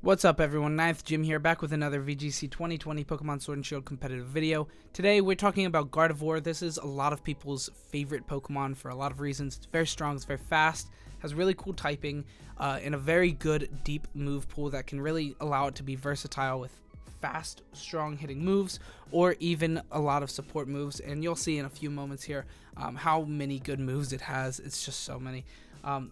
What's up everyone, Ninth Jim here, back with another VGC 2020 Pokemon Sword and Shield competitive video. Today we're talking about Gardevoir. This is a lot of people's favorite Pokemon for a lot of reasons. It's very strong, it's very fast, has really cool typing, and a very good deep move pool that can really allow it to be versatile with fast, strong hitting moves, or even a lot of support moves. And you'll see in a few moments here how many good moves it has. It's just so many.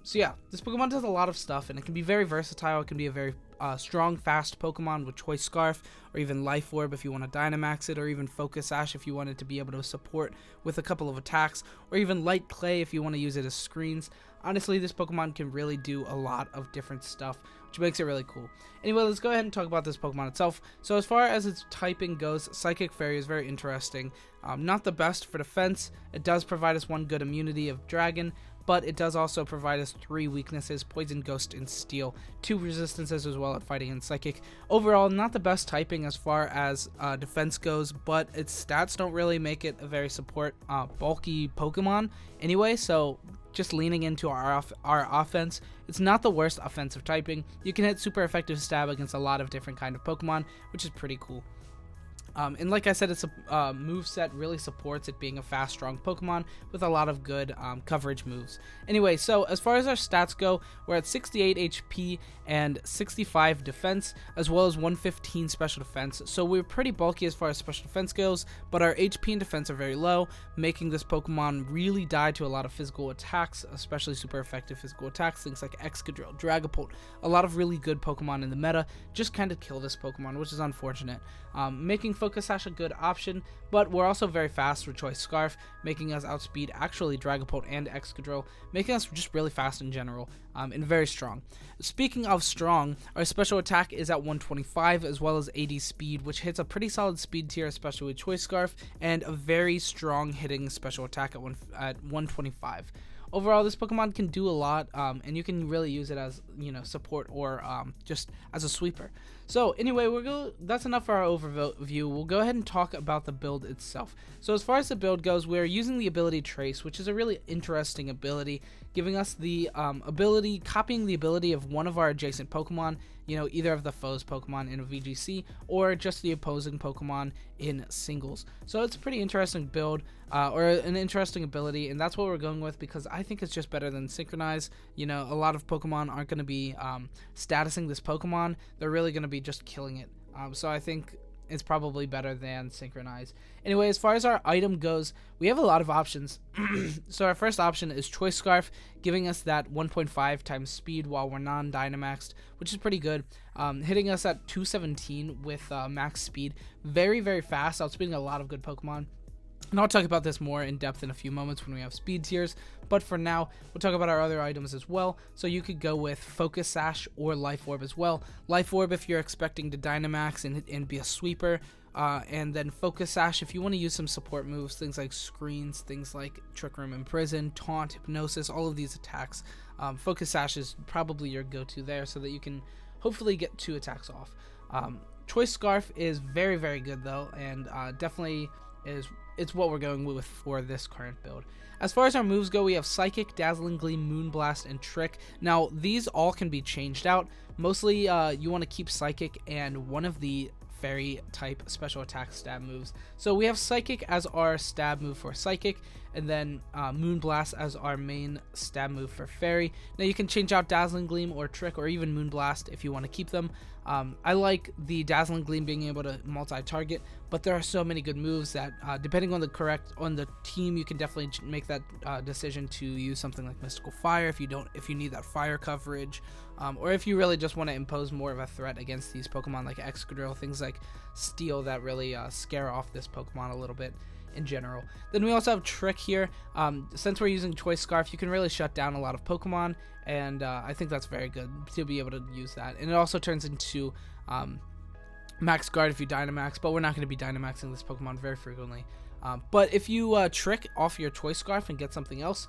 So yeah, this Pokemon does a lot of stuff, and it can be very versatile. It can be a very strong, fast Pokemon with Choice Scarf, or even Life Orb if you want to Dynamax it, or even Focus Sash if you wanted to be able to support with a couple of attacks, or even Light Clay if you want to use it as screens. Honestly, this Pokemon can really do a lot of different stuff, which makes it really cool. Anyway, let's go ahead and talk about this Pokemon itself. So as far as its typing goes, Psychic Fairy is very interesting. Not the best for defense. It does provide us one good immunity of Dragon, but it does also provide us 3 weaknesses: Poison, Ghost, and Steel, 2 resistances as well at Fighting and Psychic. Overall, not the best typing as far as defense goes, but its stats don't really make it a very bulky Pokemon anyway, so just leaning into our offense, it's not the worst offensive typing. You can hit super effective stab against a lot of different kind of Pokemon, which is pretty cool. And like I said, its moveset really supports it being a fast, strong Pokemon with a lot of good coverage moves. Anyway, so as far as our stats go, we're at 68 HP and 65 defense, as well as 115 special defense. So we're pretty bulky as far as special defense goes, but our HP and defense are very low, making this Pokemon really die to a lot of physical attacks, especially super effective physical attacks, things like Excadrill, Dragapult. A lot of really good Pokemon in the meta just kind of kill this Pokemon, which is unfortunate. Making Focus Sash a good option, but we're also very fast with Choice Scarf, making us outspeed actually Dragapult and Excadrill, making us just really fast in general, and very strong. Speaking of strong, our special attack is at 125, as well as 80 speed, which hits a pretty solid speed tier, especially with Choice Scarf, and a very strong hitting special attack at 125. Overall, this Pokemon can do a lot, and you can really use it as, support or just as a sweeper. So anyway, that's enough for our overview. We'll go ahead and talk about the build itself. So as far as the build goes, we're using the ability Trace, which is a really interesting ability, giving us the copying the ability of one of our adjacent Pokemon, either of the foe's Pokemon in a VGC, or just the opposing Pokemon in singles. So it's a pretty interesting build, or an interesting ability, and that's what we're going with because I think it's just better than Synchronize. A lot of Pokemon aren't going to be statusing this Pokemon. They're really going to be just killing it. So I think it's probably better than Synchronize. Anyway, as far as our item goes, we have a lot of options. So our first option is Choice Scarf, giving us that 1.5 times speed while we're non-Dynamaxed, which is pretty good. Hitting us at 217 with max speed. Very, very fast, outspeeding a lot of good Pokemon. And I'll talk about this more in depth in a few moments when we have speed tiers, but for now, we'll talk about our other items as well. So you could go with Focus Sash or Life Orb as well. Life Orb if you're expecting to Dynamax and be a sweeper, and then Focus Sash if you want to use some support moves, things like screens, things like Trick Room, Imprison, Taunt, Hypnosis, all of these attacks. Focus Sash is probably your go-to there so that you can hopefully get 2 attacks off. Choice Scarf is very, very good though, and definitely it's what we're going with for this current build. As far as our moves go, we have Psychic, Dazzling Gleam, Moonblast, and Trick. Now, these all can be changed out. Mostly, you want to keep Psychic and one of the Fairy type special attack stab moves. So we have Psychic as our stab move for Psychic, and then Moonblast as our main stab move for Fairy. Now you can change out Dazzling Gleam or Trick or even Moonblast if you want to keep them. I like the Dazzling Gleam being able to multi-target, but there are so many good moves that depending on the team, you can definitely make that decision to use something like Mystical Fire if you need that fire coverage, or if you really just want to impose more of a threat against these Pokemon like Excadrill, things like Steel that really scare off this Pokemon a little bit in general. Then we also have Trick here. Since we're using Choice Scarf, you can really shut down a lot of Pokemon, and I think that's very good to be able to use that. And it also turns into Max Guard if you Dynamax, but we're not going to be Dynamaxing this Pokemon very frequently. But if you Trick off your Choice Scarf and get something else,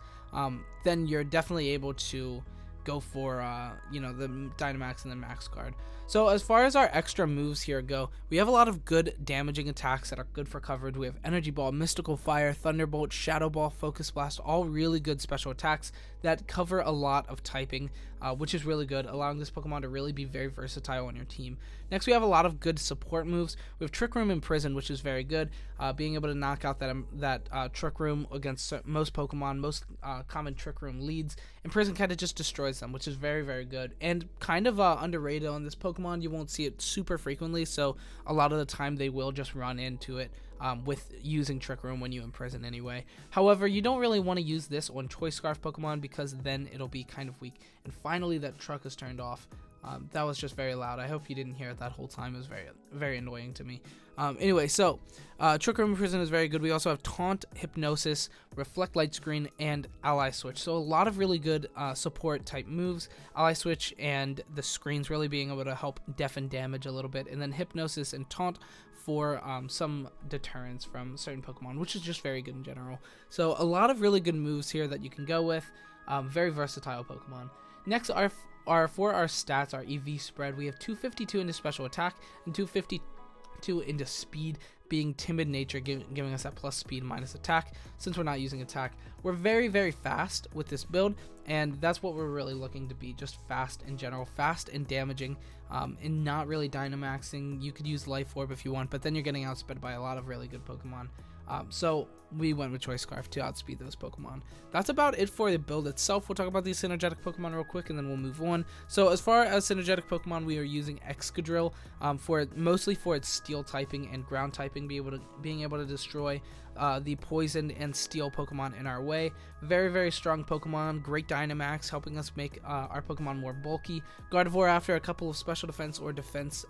then you're definitely able to go for you know, the Dynamax and the Max Guard. So as far as our extra moves here go, we have a lot of good damaging attacks that are good for coverage. We have Energy Ball, Mystical Fire, Thunderbolt, Shadow Ball, Focus Blast, all really good special attacks that cover a lot of typing, which is really good, allowing this Pokemon to really be very versatile on your team. Next, we have a lot of good support moves. We have Trick Room and Prison, which is very good, being able to knock out that Trick Room against most Pokemon, most common Trick Room leads, and Prison kind of just destroys them, which is very, very good, and kind of underrated on this Pokemon. You won't see it super frequently, so a lot of the time they will just run into it with using Trick Room when you imprison anyway. However, you don't really want to use this on Choice Scarf Pokemon because then it'll be kind of weak. And finally, that truck is turned off. That was just very loud. I hope you didn't hear it that whole time. It was very, very annoying to me. Anyway, so Trick Room Prison is very good. We also have Taunt, Hypnosis, Reflect Light Screen, and Ally Switch. So a lot of really good support type moves. Ally Switch and the screens really being able to help deafen damage a little bit. And then Hypnosis and Taunt for some deterrence from certain Pokemon, which is just very good in general. So a lot of really good moves here that you can go with. Very versatile Pokemon. Next for our stats, our EV spread, we have 252 into special attack and 252 into speed, being timid nature, giving us that plus speed minus attack. Since we're not using attack, we're very, very fast with this build, and that's what we're really looking to be, just fast in general, fast and damaging, and not really Dynamaxing. You could use Life Orb if you want, but then you're getting outsped by a lot of really good Pokemon. So we went with Choice Scarf to outspeed those Pokemon. That's about it for the build itself. We'll talk about these synergetic Pokemon real quick, and then we'll move on. So as far as synergetic Pokemon, we are using Excadrill mostly for its Steel typing and Ground typing, being able to destroy the Poison and Steel Pokemon in our way. Very, very strong Pokemon. Great Dynamax, helping us make our Pokemon more bulky. Gardevoir, after a couple of special defense or defense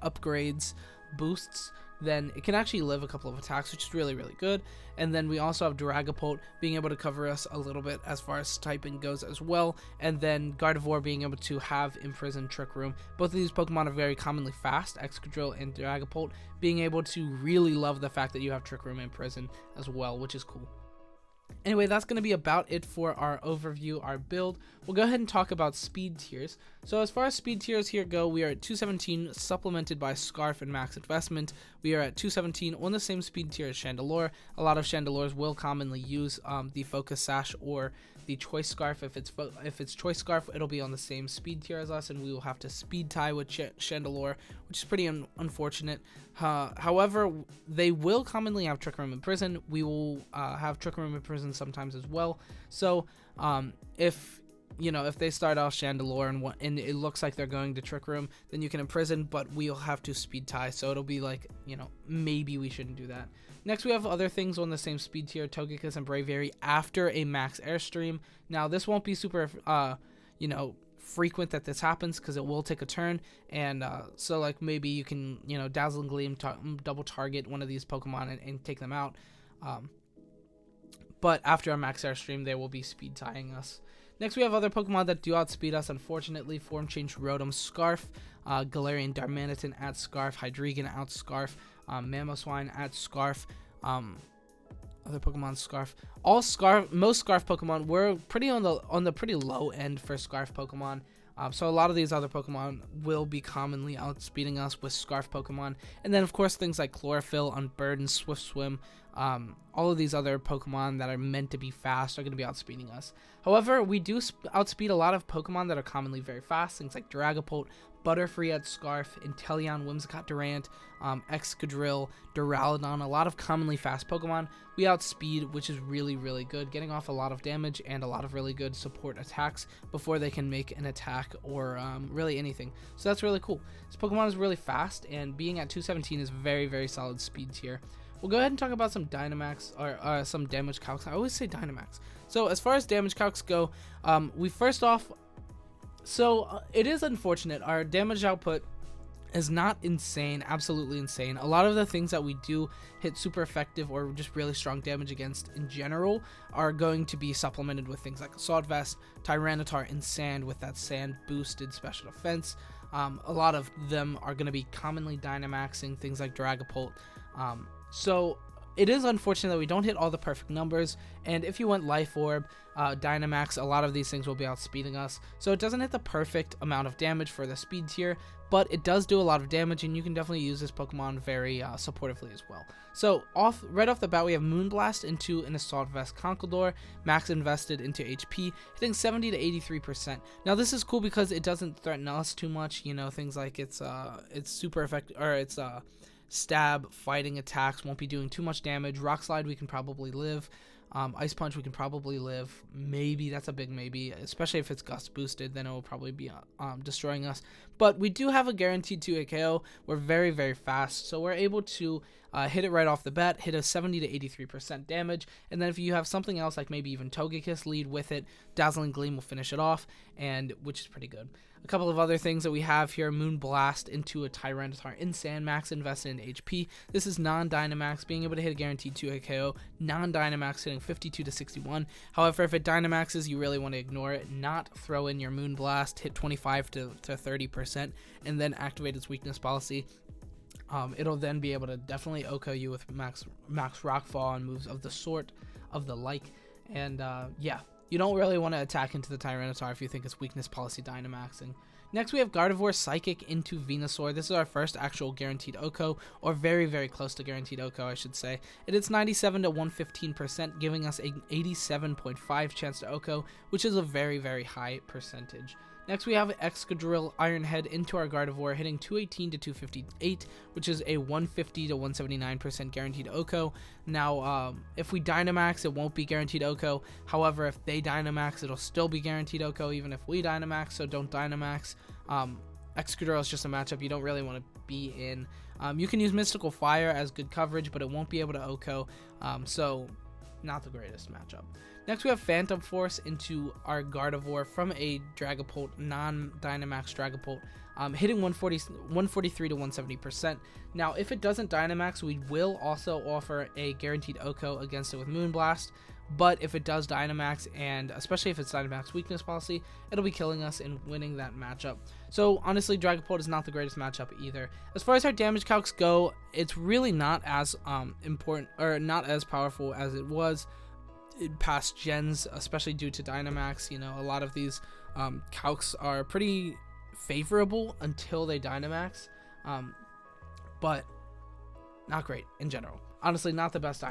upgrades, boosts, then it can actually live a couple of attacks, which is really, really good. And then we also have Dragapult being able to cover us a little bit as far as typing goes as well. And then Gardevoir being able to have Imprison, Trick Room. Both of these Pokemon are very commonly fast, Excadrill and Dragapult, being able to really love the fact that you have Trick Room and Prison as well, which is cool. Anyway, that's going to be about it for our overview, our build. We'll go ahead and talk about speed tiers. So as far as speed tiers here go, we are at 217, supplemented by Scarf and Max Investment. We are at 217 on the same speed tier as Chandelure. A lot of Chandelures will commonly use the Focus Sash or the Choice Scarf. If it's Choice Scarf, it'll be on the same speed tier as us, and we will have to speed tie with Chandelure, which is pretty unfortunate. However, they will commonly have Trick Room and Prison. We will have Trick Room and Prison sometimes as well. So if they start off Chandelure and it looks like they're going to Trick Room, then you can imprison, but we'll have to speed tie. So it'll be like, maybe we shouldn't do that. Next, we have other things on the same speed tier, Togekiss and Braviary after a max airstream. Now, this won't be super, frequent that this happens because it will take a turn. And so, like, maybe you can, Dazzling Gleam, double target one of these Pokemon and take them out. But after a max airstream, they will be speed tying us. Next, we have other Pokemon that do outspeed us, unfortunately. Form Change Rotom, Scarf, Galarian Darmanitan at Scarf, Hydreigon out Scarf, Mamoswine at Scarf, other Pokemon Scarf. Most Scarf Pokemon were pretty on the pretty low end for Scarf Pokemon. So a lot of these other Pokemon will be commonly outspeeding us with Scarf Pokemon. And then, of course, things like Chlorophyll, Unburden, Swift Swim, all of these other Pokemon that are meant to be fast are going to be outspeeding us. However, we do outspeed a lot of Pokemon that are commonly very fast, things like Dragapult, Butterfree at Scarf, Inteleon, Whimsicott Durant, Excadrill, Duraludon, a lot of commonly fast Pokemon. We outspeed, which is really, really good, getting off a lot of damage and a lot of really good support attacks before they can make an attack or really anything. So that's really cool. This Pokemon is really fast, and being at 217 is very, very solid speed tier. We'll go ahead and talk about some Dynamax, or some damage calcs. I always say Dynamax. So as far as damage calcs go, we first off, it is unfortunate. Our damage output is not insane, absolutely insane. A lot of the things that we do hit super effective or just really strong damage against in general are going to be supplemented with things like Assault Vest, Tyranitar, and Sand with that Sand boosted special defense. A lot of them are going to be commonly Dynamaxing things like Dragapult. So it is unfortunate that we don't hit all the perfect numbers, and if you went Life Orb, Dynamax, a lot of these things will be outspeeding us, so it doesn't hit the perfect amount of damage for the speed tier, but it does do a lot of damage, and you can definitely use this Pokemon very supportively as well. So right off the bat, we have Moonblast into an Assault Vest Conkeldurr, max invested into HP, hitting 70 to 83%. Now this is cool because it doesn't threaten us too much, you know, things like it's super effective, or it's stab, fighting attacks won't be doing too much damage. Rock Slide we can probably live. Ice Punch we can probably live. Maybe, that's a big maybe, especially if it's Gust boosted, then it will probably be destroying us. But we do have a guaranteed 2-hit KO. We're very, very fast, so we're able to hit it right off the bat, hit a 70 to 83% damage, and then if you have something else like maybe even Togekiss lead with it, Dazzling Gleam will finish it off, and which is pretty good. A couple of other things that we have here: Moonblast into a Tyranitar in Sand, max invested in HP. This is non-Dynamax, being able to hit a guaranteed 2-hit KO. Non-Dynamax hitting 52 to 61. However, if it Dynamaxes, you really want to ignore it, not throw in your Moonblast, hit 25 to 30%, and then activate its weakness policy. It'll then be able to definitely OHKO you with max Rockfall and moves of the sort, of the like, and yeah. You don't really want to attack into the Tyranitar if you think it's weakness policy Dynamaxing. Next, we have Gardevoir Psychic into Venusaur. This is our first actual guaranteed OHKO, or very, very close to guaranteed OHKO, I should say. It is 97 to 115%, giving us an 87.5 chance to OHKO, which is a very, very high percentage. Next, we have Excadrill Ironhead into our Gardevoir, hitting 218 to 258, which is a 150 to 179% guaranteed OHKO. Now, if we Dynamax, it won't be guaranteed OHKO. However, if they Dynamax, it'll still be guaranteed OHKO, even if we Dynamax, so don't Dynamax. Excadrill is just a matchup you don't really want to be in. You can use Mystical Fire as good coverage, but it won't be able to OHKO, so not the greatest matchup. Next, we have Phantom Force into our Gardevoir from a Dragapult, non-Dynamax Dragapult, hitting 143 to 170%. Now, if it doesn't Dynamax, we will also offer a guaranteed OHKO against it with Moonblast, but if it does Dynamax, and especially if it's Dynamax weakness policy, it'll be killing us and winning that matchup. So honestly, Dragapult is not the greatest matchup either. As far as our damage calcs go, it's really not as important, or not as powerful as it was in past gens, especially due to Dynamax. You know, a lot of these calcs are pretty favorable until they Dynamax, but not great in general. Honestly, not the best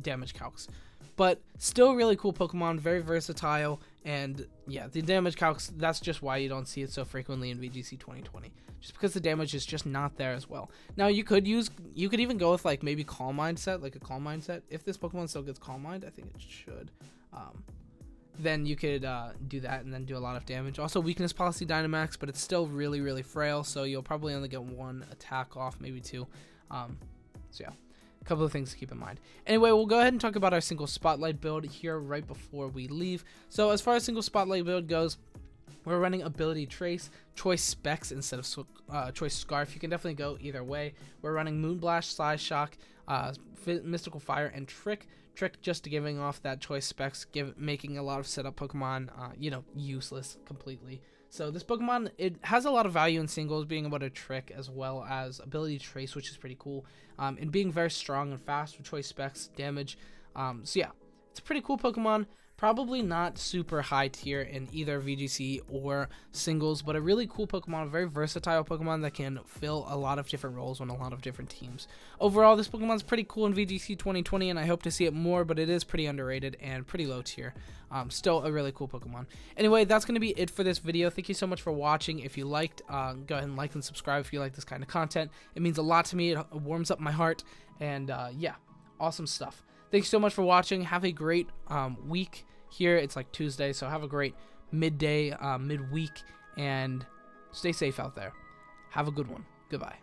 damage calcs, but still really cool Pokemon, very versatile, and yeah, the damage calcs, that's just why you don't see it so frequently in VGC 2020, just because the damage is just not there as well. Now, you could even go with like maybe Calm Mind set, like a Calm Mind set. If this Pokemon still gets Calm Mind, I think it should. Then you could do that and then do a lot of damage. Also, weakness policy Dynamax, but it's still really, really frail, so you'll probably only get one attack off, maybe two. So yeah, a couple of things to keep in mind. Anyway, we'll go ahead and talk about our single spotlight build here right before we leave. So as far as single spotlight build goes, we're running Ability Trace, Choice Specs instead of Choice Scarf. You can definitely go either way. We're running Moonblast, Size Shock, Mystical Fire, and Trick. Trick just giving off that Choice Specs, making a lot of setup Pokemon, you know, useless completely. So this Pokemon, it has a lot of value in singles, being able to Trick as well as Ability Trace, which is pretty cool, and being very strong and fast with Choice Specs damage. So yeah, it's a pretty cool Pokemon. Probably not super high tier in either VGC or singles, but a really cool Pokemon, a very versatile Pokemon that can fill a lot of different roles on a lot of different teams. Overall, this Pokemon's pretty cool in VGC 2020, and I hope to see it more, but it is pretty underrated and pretty low tier. Still a really cool Pokemon. Anyway, that's going to be it for this video. Thank you so much for watching. If you liked, go ahead and like and subscribe if you like this kind of content. It means a lot to me. It warms up my heart, and yeah, awesome stuff. Thanks so much for watching. Have a great week. Here it's like Tuesday, so have a great midday, midweek, and stay safe out there. Have a good one. Goodbye.